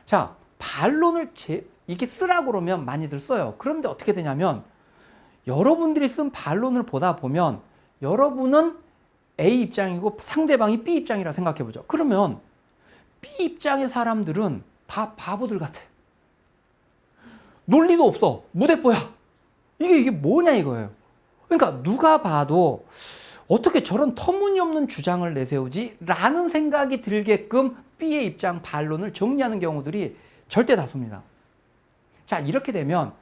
자, 반론을 이렇게 쓰라고 그러면 많이들 써요. 그런데 어떻게 되냐면 여러분들이 쓴 반론을 보다 보면 여러분은 A 입장이고 상대방이 B 입장이라 생각해 보죠. 그러면 B 입장의 사람들은 다 바보들 같아. 논리도 없어. 무대뽀야. 이게 뭐냐 이거예요. 그러니까 누가 봐도 어떻게 저런 터무니없는 주장을 내세우지? 라는 생각이 들게끔 B의 입장, 반론을 정리하는 경우들이 절대 다수입니다. 자, 이렇게 되면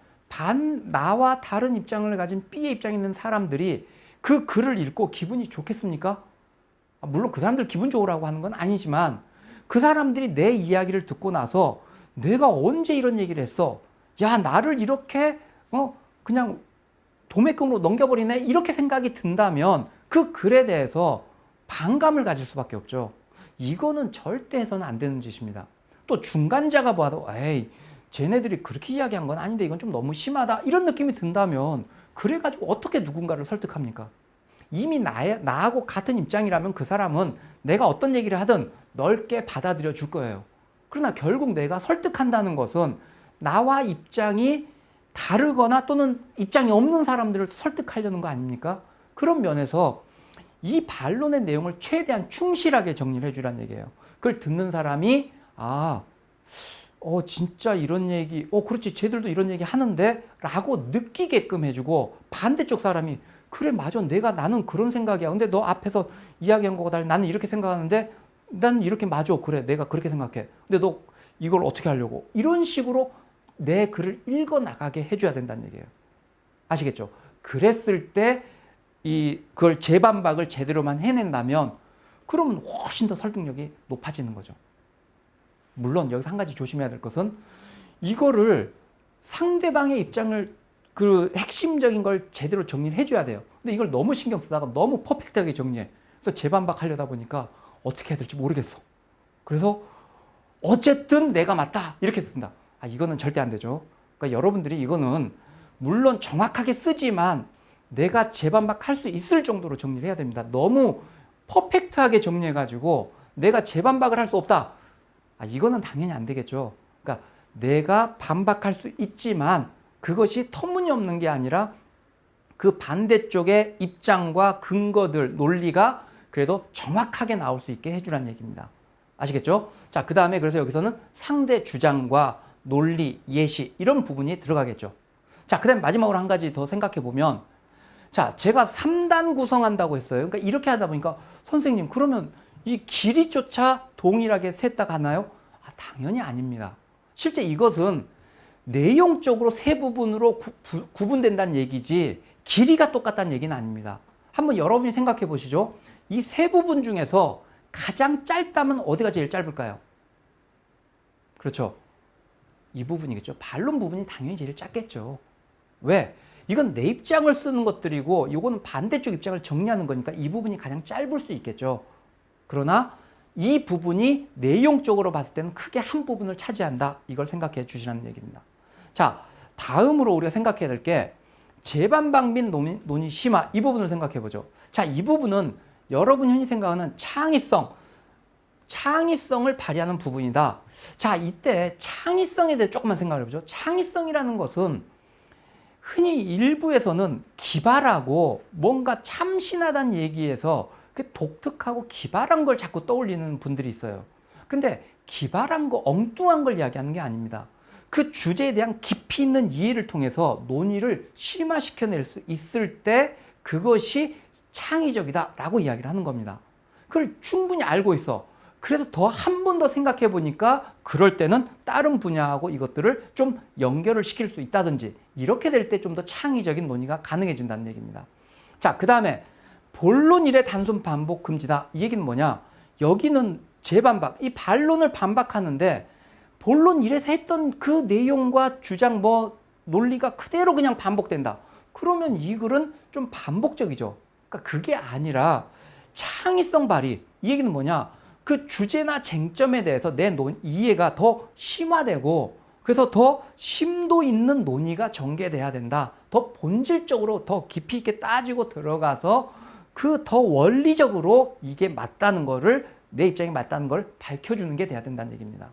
나와 다른 입장을 가진 B의 입장에 있는 사람들이 그 글을 읽고 기분이 좋겠습니까? 물론 그 사람들 기분 좋으라고 하는 건 아니지만 그 사람들이 내 이야기를 듣고 나서 내가 언제 이런 얘기를 했어? 야, 나를 이렇게 그냥 도매금으로 넘겨버리네? 이렇게 생각이 든다면 그 글에 대해서 반감을 가질 수밖에 없죠. 이거는 절대 해서는 안 되는 짓입니다. 또 중간자가 봐도 에이, 쟤네들이 그렇게 이야기한 건 아닌데 이건 좀 너무 심하다 이런 느낌이 든다면 그래가지고 어떻게 누군가를 설득합니까? 이미 나하고 같은 입장이라면 그 사람은 내가 어떤 얘기를 하든 넓게 받아들여 줄 거예요. 그러나 결국 내가 설득한다는 것은 나와 입장이 다르거나 또는 입장이 없는 사람들을 설득하려는 거 아닙니까? 그런 면에서 이 반론의 내용을 최대한 충실하게 정리를 해주라는 얘기예요. 그걸 듣는 사람이 진짜 이런 얘기, 그렇지, 쟤들도 이런 얘기 하는데? 라고 느끼게끔 해주고 반대쪽 사람이 그래, 맞아, 나는 그런 생각이야. 근데 너 앞에서 이야기한 거가 달리 나는 이렇게 생각하는데 난 이렇게 맞아. 그래, 내가 그렇게 생각해. 근데 너 이걸 어떻게 하려고? 이런 식으로 내 글을 읽어나가게 해줘야 된다는 얘기예요. 아시겠죠? 그랬을 때 그걸 재반박을 제대로만 해낸다면 그러면 훨씬 더 설득력이 높아지는 거죠. 물론 여기서 한 가지 조심해야 될 것은 이거를 상대방의 입장을 그 핵심적인 걸 제대로 정리를 해줘야 돼요. 근데 이걸 너무 신경 쓰다가 너무 퍼펙트하게 정리해. 그래서 재반박하려다 보니까 어떻게 해야 될지 모르겠어. 그래서 어쨌든 내가 맞다 이렇게 쓴다. 이거는 절대 안 되죠. 그러니까 여러분들이 이거는 물론 정확하게 쓰지만 내가 재반박할 수 있을 정도로 정리를 해야 됩니다. 너무 퍼펙트하게 정리해가지고 내가 재반박을 할 수 없다. 이거는 당연히 안 되겠죠. 그러니까 내가 반박할 수 있지만 그것이 터무니없는 게 아니라 그 반대쪽의 입장과 근거들, 논리가 그래도 정확하게 나올 수 있게 해주라는 얘기입니다. 아시겠죠? 자, 그 다음에 그래서 여기서는 상대 주장과 논리, 예시 이런 부분이 들어가겠죠. 자, 그 다음에 마지막으로 한 가지 더 생각해 보면 자, 제가 3단 구성한다고 했어요. 그러니까 이렇게 하다 보니까 선생님 그러면 이 길이조차 동일하게 셋 다 가나요? 당연히 아닙니다. 실제 이것은 내용적으로 세 부분으로 구분된다는 얘기지 길이가 똑같다는 얘기는 아닙니다. 한번 여러분이 생각해 보시죠. 이 세 부분 중에서 가장 짧다면 어디가 제일 짧을까요? 그렇죠. 이 부분이겠죠. 반론 부분이 당연히 제일 짧겠죠. 왜? 이건 내 입장을 쓰는 것들이고 이거는 반대쪽 입장을 정리하는 거니까 이 부분이 가장 짧을 수 있겠죠. 그러나 이 부분이 내용적으로 봤을 때는 크게 한 부분을 차지한다. 이걸 생각해 주시라는 얘기입니다. 자, 다음으로 우리가 생각해야 될 게 재반박 및 논의 심화 이 부분을 생각해 보죠. 자, 이 부분은 여러분 흔히 생각하는 창의성을 발휘하는 부분이다. 자, 이때 창의성에 대해 조금만 생각을 해보죠. 창의성이라는 것은 흔히 일부에서는 기발하고 뭔가 참신하다는 얘기에서 독특하고 기발한 걸 자꾸 떠올리는 분들이 있어요. 근데 기발한 거, 엉뚱한 걸 이야기하는 게 아닙니다. 그 주제에 대한 깊이 있는 이해를 통해서 논의를 심화시켜낼 수 있을 때 그것이 창의적이다라고 이야기를 하는 겁니다. 그걸 충분히 알고 있어. 그래서 더 한 번 더 생각해 보니까 그럴 때는 다른 분야하고 이것들을 좀 연결을 시킬 수 있다든지 이렇게 될 때 좀 더 창의적인 논의가 가능해진다는 얘기입니다. 자, 그 다음에 본론 일의 단순 반복 금지다. 이 얘기는 뭐냐? 여기는 재반박, 이 반론을 반박하는데 본론 1에서 했던 그 내용과 주장 논리가 그대로 그냥 반복된다. 그러면 이 글은 좀 반복적이죠. 그러니까 그게 아니라 창의성 발휘. 이 얘기는 뭐냐? 그 주제나 쟁점에 대해서 내 이해가 더 심화되고 그래서 더 심도 있는 논의가 전개돼야 된다. 더 본질적으로 더 깊이 있게 따지고 들어가서 그 더 원리적으로 이게 맞다는 거를 내 입장이 맞다는 걸 밝혀주는 게 돼야 된다는 얘기입니다.